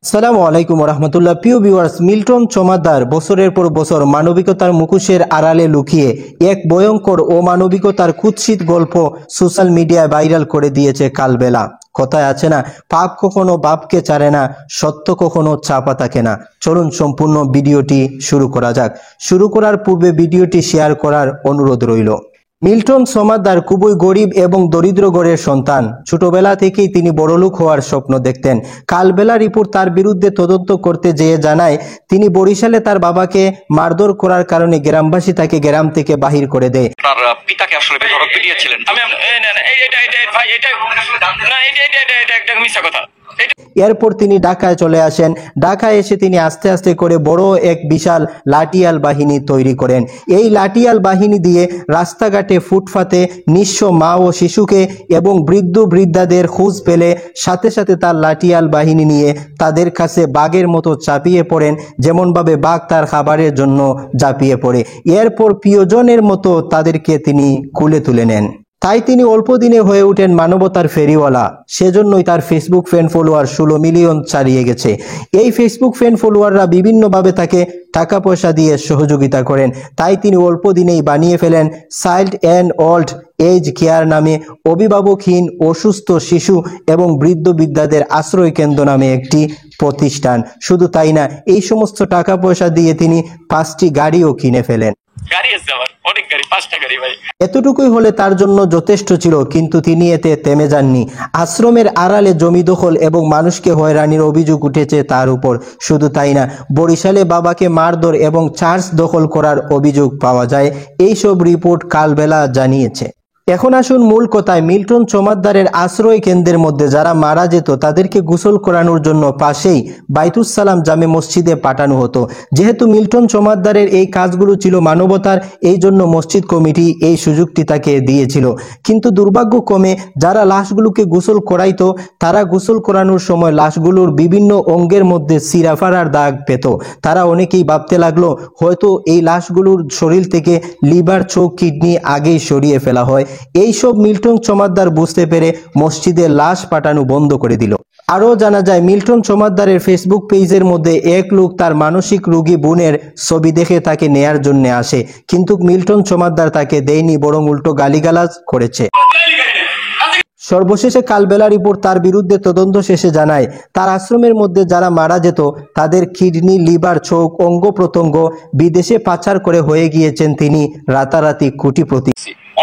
আসসালামু আলাইকুম রহমতুল্লাহ। প্রিয় ভিউয়ার্স, মিল্টন চমাদার বছরের পর বছর মানবিকতার মুখোশের আড়ালে লুকিয়ে এক ভয়ঙ্কর ও মানবিকতার কুৎসিত গল্প সোশ্যাল মিডিয়ায় ভাইরাল করে দিয়েছে কালবেলা। কথায় আছে না, পাপ কখনো বাপকে ছাড়ে না, সত্য কখনো চাপা থাকে না। চলুন সম্পূর্ণ ভিডিওটি শুরু করা যাক। শুরু করার পূর্বে ভিডিওটি শেয়ার করার অনুরোধ রইল। মিল্টন চমাদার খুবই গরিব এবং দরিদ্র ঘরের সন্তান। ছোটবেলা থেকেই তিনি বড়লোক হওয়ার স্বপ্ন দেখতেন। কালবেলা রিপোর্ট তার বিরুদ্ধে তদন্ত করতে যেয়ে জানায়, তিনি বরিশালে তার বাবাকে মারধর করার কারণে গ্রামবাসী তাকে গ্রাম থেকে বাহির করে দেয়। তার পিতাকে আসলে বেধড়ক পিটিয়েছিলেন। এরপর তিনি ঢাকায় চলে আসেন। ঢাকায় এসে তিনি আস্তে আস্তে করে বড় এক বিশাল লাঠিয়াল বাহিনী তৈরি করেন। এই লাঠিয়াল বাহিনী দিয়ে রাস্তাঘাটে, ফুটপাতে নিঃস্ব মা ও শিশুকে এবং বৃদ্ধ বৃদ্ধাদের খোঁজ পেলে সাথে সাথে তার লাঠিয়াল বাহিনী নিয়ে তাদের কাছে বাঘের মতো চাপিয়ে পড়েন, যেমনভাবে বাঘ তার খাবারের জন্য ঝাঁপিয়ে পড়ে। এরপর প্রিয়জনের মতো তাদেরকে তিনি কুলে তুলে নেন। তাই তিনি অল্প দিনে হয়ে ওঠেন মানবতার ফেরিওয়ালা। সেজন্যই তার ফেসবুক ফ্যান ফলোয়ার 16 মিলিয়ন ছাড়িয়ে গেছে। এই ফেসবুক ফ্যান ফলোয়াররা বিভিন্নভাবে তাকে টাকা পয়সা দিয়ে সহযোগিতা করেন। তাই তিনি অল্প দিনেই বানিয়ে ফেলেন child and old age care নামে অভিভাবকহীন, অসুস্থ শিশু এবং বৃদ্ধ বৃদ্ধাদের আশ্রয় কেন্দ্র নামে একটি প্রতিষ্ঠান। শুধু তাই না, এই সমস্ত টাকা পয়সা দিয়ে তিনি 5টি গাড়িও কিনে ফেলেন। এতটুকুই হলে তার জন্য যথেষ্ট ছিল, কিন্তু তিনি এতে থেমে যাননি। আশ্রমের আড়ালে জমি দখল এবং মানুষকে হয়রানির অভিযোগ উঠেছে তার উপর। শুধু তাই না, বরিশালে বাবাকে মারধর এবং চার্জ দখল করার অভিযোগ পাওয়া যায়। এইসব রিপোর্ট কালবেলা জানিয়েছে। এখন আসুন মূল কথায়। মিল্টন চমাদারের আশ্রয় কেন্দ্রের মধ্যে যারা মারা যেত তাদেরকে গোসল করানোর জন্য পাশেই বাইতুস সালাম জামে মসজিদে পাঠানো হতো। যেহেতু মিল্টন চমাদারের এই কাজগুলো ছিল মানবতার, এই জন্য মসজিদ কমিটি এই সুযোগটি তাকে দিয়েছিল। কিন্তু দুর্ভাগ্যক্রমে যারা লাশগুলোকে গোসল করাইতো, তারা গোসল করানোর সময় লাশগুলোর বিভিন্ন অঙ্গের মধ্যে সিরাফারার দাগ পেত। তারা অনেকেই ভাবতে লাগলো হয়তো এই লাশগুলোর শরীর থেকে লিভার, চোখ, কিডনি আগেই সরিয়ে ফেলা হয়। এইসব মিল্টন চমাদার বুঝতে পেরে মসজিদে লাশ পাঠানো বন্ধ করে দিল। আরও জানা যায়, মিল্টন চমাদারের ফেসবুক পেজের মধ্যে এক লোক তার মানসিক রোগী বোনের ছবি দেখে তাকে নেয়ার জন্য আসে, কিন্তু মিল্টন চমাদার তাকে দেয়নি, বরং উল্টো গালিগালাজ করেছে। সর্বশেষে কালবেলা রিপোর্ট তার বিরুদ্ধে তদন্ত শেষে জানায়, তার আশ্রমের মধ্যে যারা মারা যেত তাদের কিডনি, লিভার, চোখ, অঙ্গ প্রত্যঙ্গ বিদেশে পাচার করে হয়ে গিয়েছেন তিনি রাতারাতি কোটিপতি।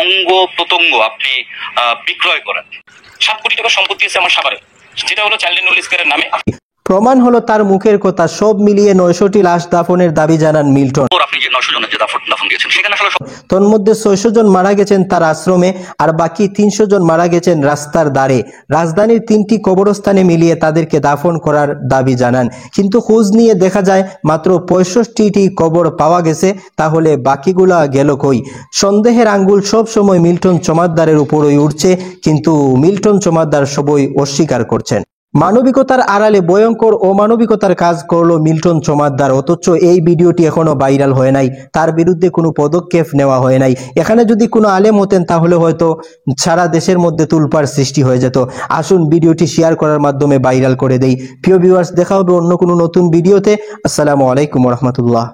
অঙ্গ প্রত্যঙ্গ আপনি বিক্রয় করেন। 7 কোটি টাকা সম্পত্তি আছে আমার সাভারে, যেটা হলো চাইল্ড অ্যান্ড ওল্ড কেয়ারের নামে। প্রমাণ হলো তার মুখের কথা। সব মিলিয়ে 900টি লাশ দাফনের দাবি জানান মিল্টন। আপনি যে 900 জনের যে দাফন দিয়েছেন, সেখানে আসলে তন্মধ্যে 600 জন মারা গেছেন তার আশ্রমে, আর বাকি 300 জন মারা গেছেন রাস্তার ধারে। রাজধানীর 3টি কবরস্থানে মিলিয়ে তাদেরকে দাফন করার দাবি জানান, কিন্তু খোঁজ নিয়ে দেখা যায় মাত্র 65টি কবর পাওয়া গেছে। তাহলে বাকিগুলা গেল কই? সন্দেহের আঙ্গুল সব সময় মিল্টন চমাদারের উপরই উঠছে, কিন্তু মিল্টন চমাদার সবই অস্বীকার করছেন। মানবিকতার আড়ালে ভয়ঙ্কর অমানবিকতার কাজ করলো মিল্টন চমাদার, অথচ এই ভিডিওটি এখনো ভাইরাল হয় নাই। তার বিরুদ্ধে কোনো পদক্ষেপ নেওয়া হয় নাই। এখানে যদি কোনো আলেম হতেন তাহলে হয়তো সারা দেশের মধ্যে তুলপাড় সৃষ্টি হয়ে যেত। আসুন ভিডিওটি শেয়ার করার মাধ্যমে ভাইরাল করে দেই। প্রিয় ভিউয়ার্স, দেখা হবে অন্য কোনো নতুন ভিডিওতে। আসসালামু আলাইকুম রহমতুল্লাহ।